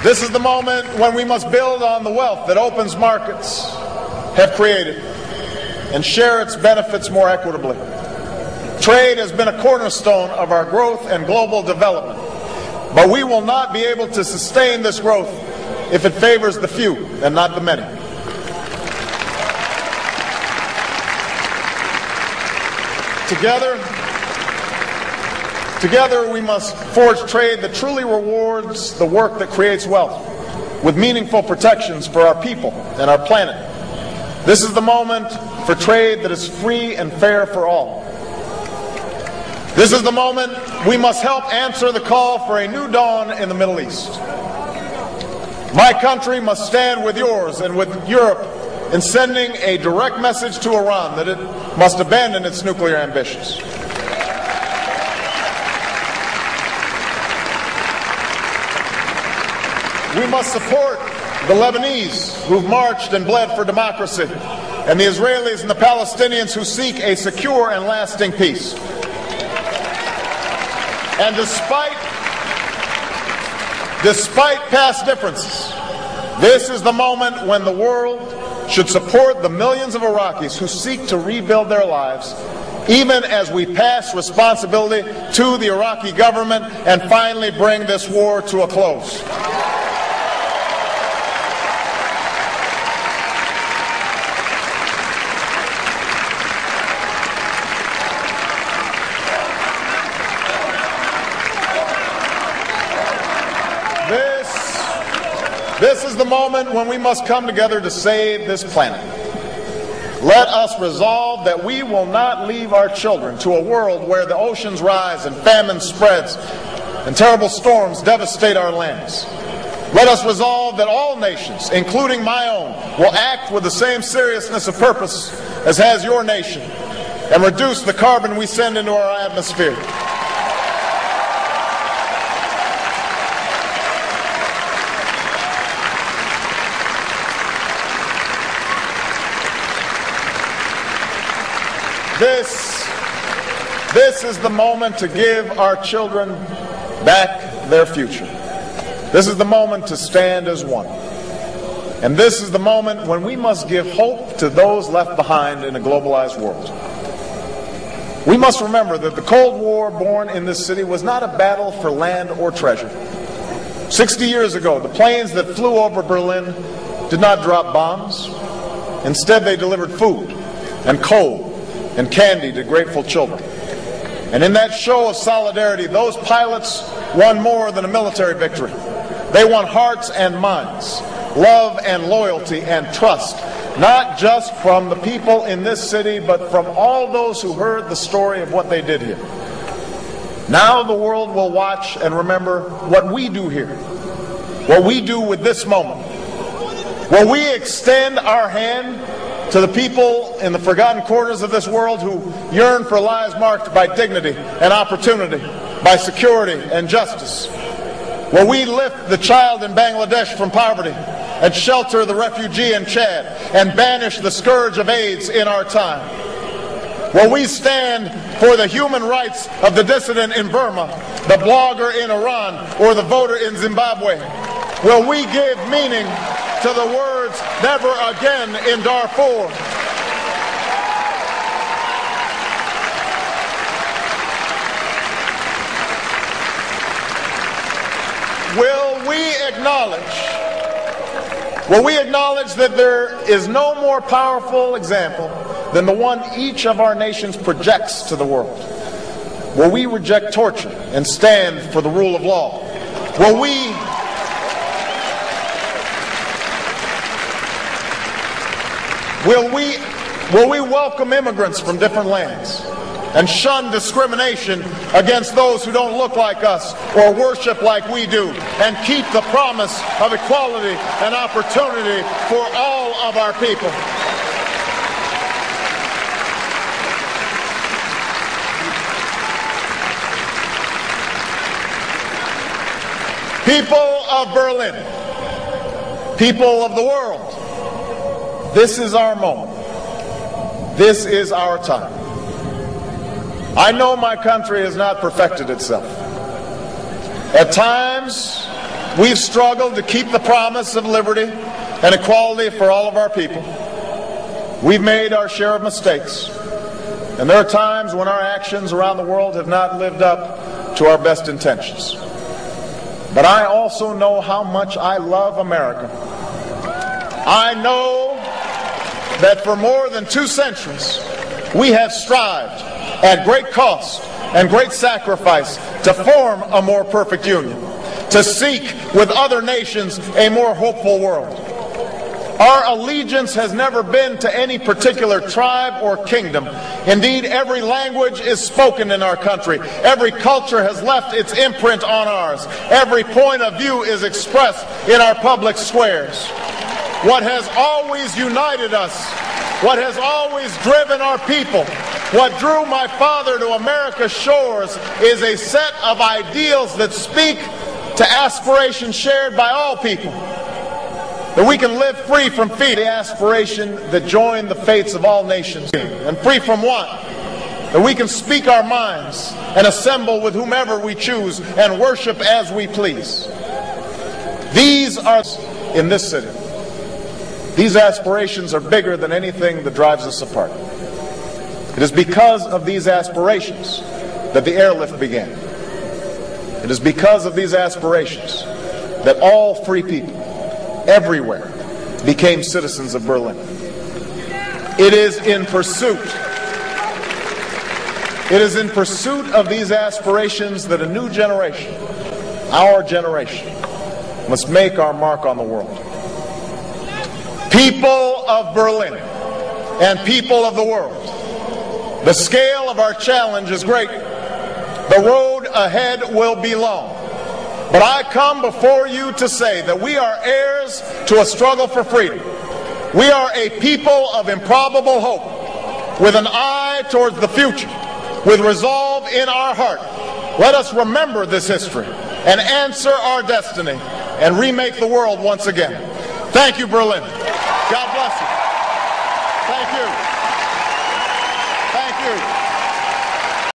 This is the moment when we must build on the wealth that open markets have created and share its benefits more equitably. Trade has been a cornerstone of our growth and global development, but we will not be able to sustain this growth if it favors the few and not the many. Together we must forge trade that truly rewards the work that creates wealth, with meaningful protections for our people and our planet. This is the moment for trade that is free and fair for all. This is the moment we must help answer the call for a new dawn in the Middle East. My country must stand with yours and with Europe in sending a direct message to Iran that it must abandon its nuclear ambitions. We must support the Lebanese who've marched and bled for democracy, and the Israelis and the Palestinians who seek a secure and lasting peace. And despite past differences, this is the moment when the world should support the millions of Iraqis who seek to rebuild their lives, even as we pass responsibility to the Iraqi government and finally bring this war to a close. This is the moment when we must come together to save this planet. Let us resolve that we will not leave our children to a world where the oceans rise and famine spreads and terrible storms devastate our lands. Let us resolve that all nations, including my own, will act with the same seriousness of purpose as has your nation and reduce the carbon we send into our atmosphere. This is the moment to give our children back their future. This is the moment to stand as one. And this is the moment when we must give hope to those left behind in a globalized world. We must remember that the Cold War born in this city was not a battle for land or treasure. 60 years ago, the planes that flew over Berlin did not drop bombs. Instead, they delivered food and coal and candy to grateful children. And in that show of solidarity, those pilots won more than a military victory. They won hearts and minds, love and loyalty and trust, not just from the people in this city, but from all those who heard the story of what they did here. Now the world will watch and remember what we do here, what we do with this moment. Will we extend our hand to the people in the forgotten corners of this world who yearn for lives marked by dignity and opportunity, by security and justice? Will we lift the child in Bangladesh from poverty and shelter the refugee in Chad and banish the scourge of AIDS in our time? Will we stand for the human rights of the dissident in Burma, the blogger in Iran, or the voter in Zimbabwe? Will we give meaning to the words "never again" in Darfur? Will we acknowledge that there is no more powerful example than the one each of our nations projects to the world? Will we reject torture and stand for the rule of law? Will we welcome immigrants from different lands and shun discrimination against those who don't look like us or worship like we do, and keep the promise of equality and opportunity for all of our people? People of Berlin, people of the world, this is our moment. This is our time. I know my country has not perfected itself. At times, We've struggled to keep the promise of liberty and equality for all of our people. We've made our share of mistakes, and there are times when our actions around the world have not lived up to our best intentions. But I also know how much I love America. I know that for more than 2 centuries, we have strived at great cost and great sacrifice to form a more perfect union, to seek with other nations a more hopeful world. Our allegiance has never been to any particular tribe or kingdom. Indeed, every language is spoken in our country. Every culture has left its imprint on ours. Every point of view is expressed in our public squares. What has always united us, what has always driven our people, what drew my father to America's shores is a set of ideals that speak to aspirations shared by all people. That we can live free from fear, the aspiration that joined the fates of all nations, and free from want. That we can speak our minds and assemble with whomever we choose and worship as we please. These are in this city. These aspirations are bigger than anything that drives us apart. It is because of these aspirations that the airlift began. It is because of these aspirations that all free people everywhere became citizens of Berlin. It is in pursuit of these aspirations that a new generation, our generation, must make our mark on the world. People of Berlin and people of the world, the scale of our challenge is great. The road ahead will be long. But I come before you to say that we are heirs to a struggle for freedom. We are a people of improbable hope, with an eye towards the future, with resolve in our heart. Let us remember this history and answer our destiny and remake the world once again. Thank you, Berlin. God bless you. Thank you. Thank you.